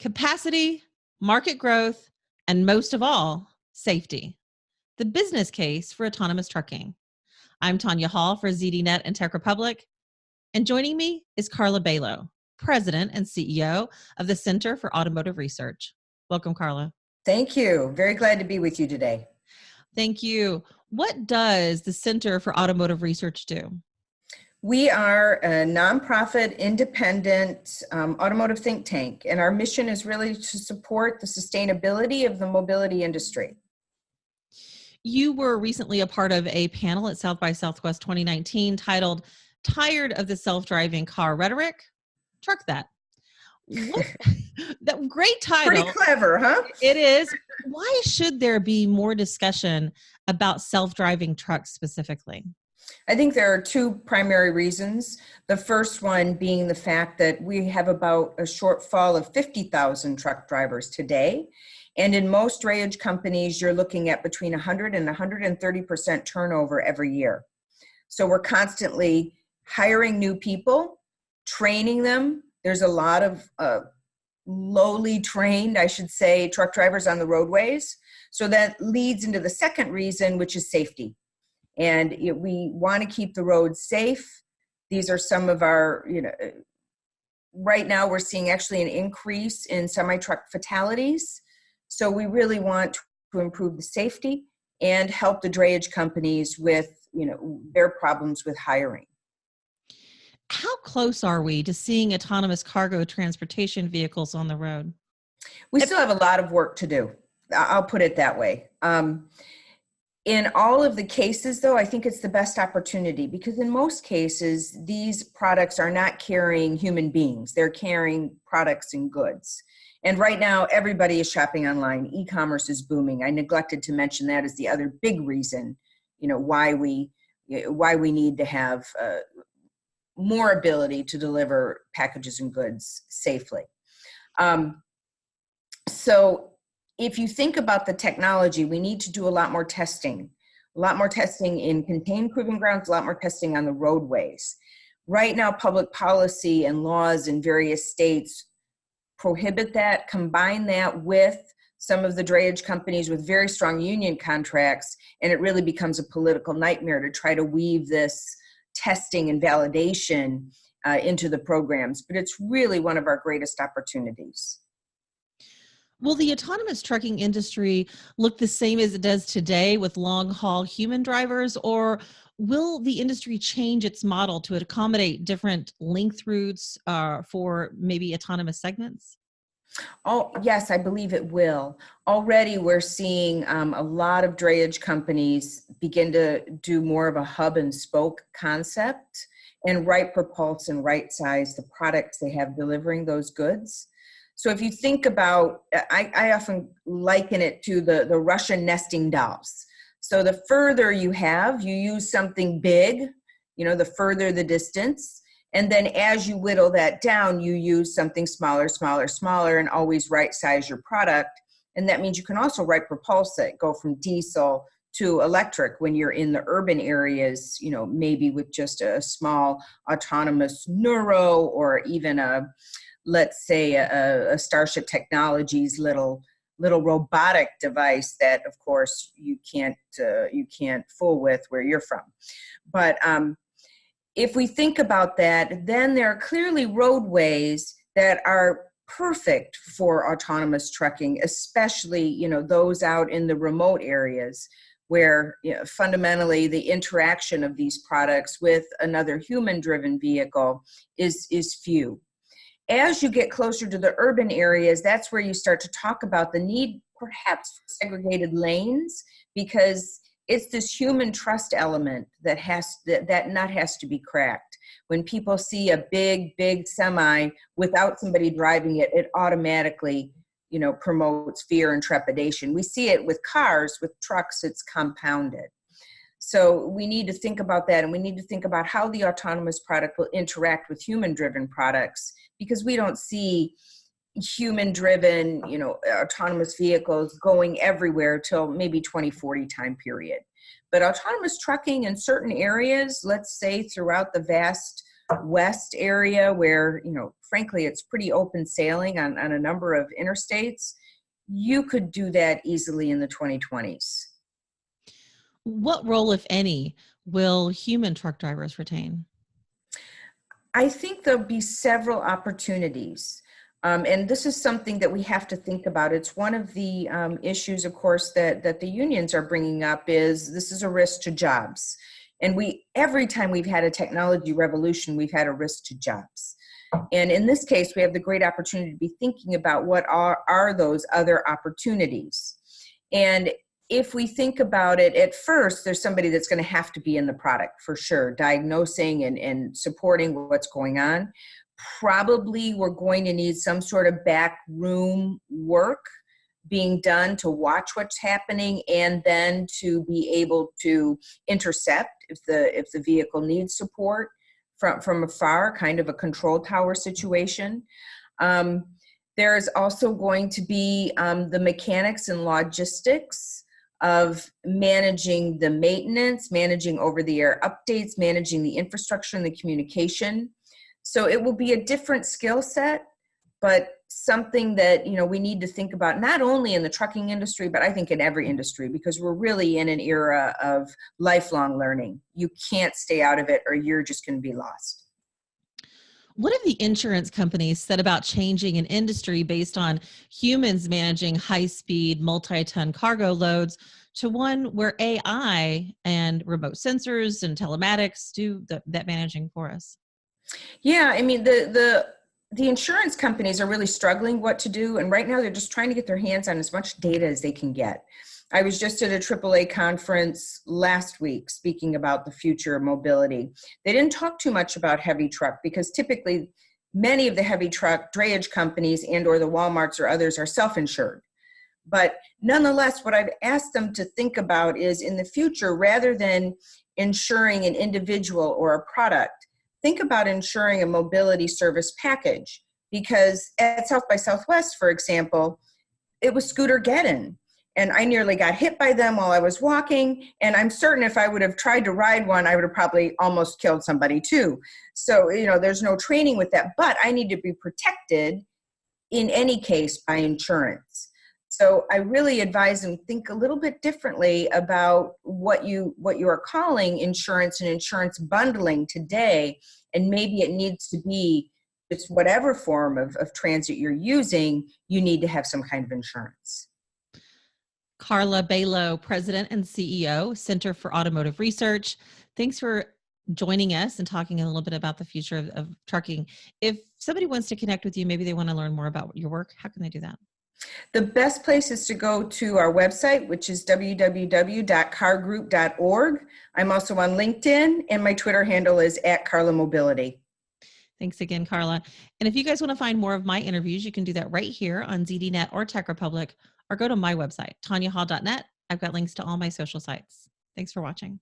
capacity, market growth, and most of all, safety. The business case for autonomous trucking. I'm Tonya Hall for ZDNet and Tech Republic, and joining me is Carla Bailo, President and CEO of the Center for Automotive Research. Welcome, Carla. Thank you. Very glad to be with you today. Thank you. What does the Center for Automotive Research do? We are a nonprofit, independent automotive think tank, and our mission is really to support the sustainability of the mobility industry. You were recently a part of a panel at South by Southwest 2019 titled, "Tired of the Self-Driving Car Rhetoric? Truck That." That great title. Pretty clever, huh? It is. Why should there be more discussion about self-driving trucks specifically? I think there are two primary reasons. The first one being the fact that we have about a shortfall of 50,000 truck drivers today. And in most drayage companies, you're looking at between 100 and 130% turnover every year. So we're constantly hiring new people, training them. There's a lot of lowly trained, I should say, truck drivers on the roadways. So that leads into the second reason, which is safety. And we want to keep the roads safe. These are some of our, right now we're seeing actually an increase in semi-truck fatalities. So we really want to improve the safety and help the drayage companies with, their problems with hiring. How close are we to seeing autonomous cargo transportation vehicles on the road? We still have a lot of work to do. I'll put it that way. In all of the cases, though, I think it's the best opportunity because in most cases, these products are not carrying human beings. They're carrying products and goods. And right now, everybody is shopping online. E-commerce is booming. I neglected to mention that as the other big reason, why we need to have more ability to deliver packages and goods safely. So if you think about the technology, we need to do a lot more testing in contained proving grounds, a lot more testing on the roadways. Right now, public policy and laws in various states prohibit that, combine that with some of the drayage companies with very strong union contracts, and it really becomes a political nightmare to try to weave this testing and validation into the programs. But it's really one of our greatest opportunities. Will the autonomous trucking industry look the same as it does today with long-haul human drivers, or will the industry change its model to accommodate different length routes for maybe autonomous segments? Oh, yes, I believe it will. Already we're seeing a lot of drayage companies begin to do more of a hub and spoke concept and right propulse and right size the products they have delivering those goods. So if you think about, I often liken it to the Russian nesting dolls. So the further you have, you use something big, the further the distance. And then as you whittle that down, you use something smaller, and always right size your product. And that means you can also right propulse it, go from diesel to electric when you're in the urban areas, maybe with just a small autonomous neuro or even let's say a Starship Technologies little robotic device that, of course, you can't fool with where you're from. But if we think about that, then there are clearly roadways that are perfect for autonomous trucking, especially those out in the remote areas where fundamentally the interaction of these products with another human-driven vehicle is few. As you get closer to the urban areas, that's where you start to talk about the need perhaps for segregated lanes, because it's this human trust element that nut has to be cracked. When people see a big semi without somebody driving it, it automatically promotes fear and trepidation. We see it with cars. With trucks, it's compounded. So we need to think about that, and we need to think about how the autonomous product will interact with human-driven products, because we don't see human-driven, autonomous vehicles going everywhere till maybe 2040 time period. But autonomous trucking in certain areas, let's say throughout the vast West area where, frankly, it's pretty open sailing on a number of interstates, you could do that easily in the 2020s. What role, if any, will human truck drivers retain? I think there'll be several opportunities. And this is something that we have to think about. It's one of the issues, of course, that the unions are bringing up is this is a risk to jobs. And every time we've had a technology revolution, we've had a risk to jobs. And in this case, we have the great opportunity to be thinking about what are those other opportunities. And if we think about it, at first, there's somebody that's going to have to be in the product for sure, diagnosing and supporting what's going on. Probably we're going to need some sort of back room work being done to watch what's happening and then to be able to intercept if the vehicle needs support from afar, kind of a control tower situation. There's also going to be the mechanics and logistics of managing the maintenance, managing over-the-air updates, managing the infrastructure and the communication. So it will be a different skill set, but something that we need to think about, not only in the trucking industry, but I think in every industry, because we're really in an era of lifelong learning. You can't stay out of it or you're just going to be lost. What have the insurance companies said about changing an industry based on humans managing high-speed, multi-ton cargo loads to one where AI and remote sensors and telematics do that managing for us? Yeah, I mean, the insurance companies are really struggling what to do, and right now they're just trying to get their hands on as much data as they can get. I was just at a AAA conference last week speaking about the future of mobility. They didn't talk too much about heavy truck because typically many of the heavy truck drayage companies and or the Walmarts or others are self-insured. But nonetheless, what I've asked them to think about is in the future, rather than insuring an individual or a product, think about insuring a mobility service package. Because at South by Southwest, for example, it was Scooter-geddon. And I nearly got hit by them while I was walking. And I'm certain if I would have tried to ride one, I would have probably almost killed somebody too. So, there's no training with that, but I need to be protected in any case by insurance. So I really advise them think a little bit differently about what you are calling insurance and insurance bundling today. And maybe it needs to be just whatever form of transit you're using, you need to have some kind of insurance. Carla Bailo, President and CEO, Center for Automotive Research. Thanks for joining us and talking a little bit about the future of trucking. If somebody wants to connect with you, maybe they want to learn more about your work, how can they do that? The best place is to go to our website, which is www.cargroup.org. I'm also on LinkedIn, and my Twitter handle is @CarlaMobility. Thanks again, Carla. And if you guys want to find more of my interviews, you can do that right here on ZDNet or Tech Republic, or go to my website, tonyahall.net. I've got links to all my social sites. Thanks for watching.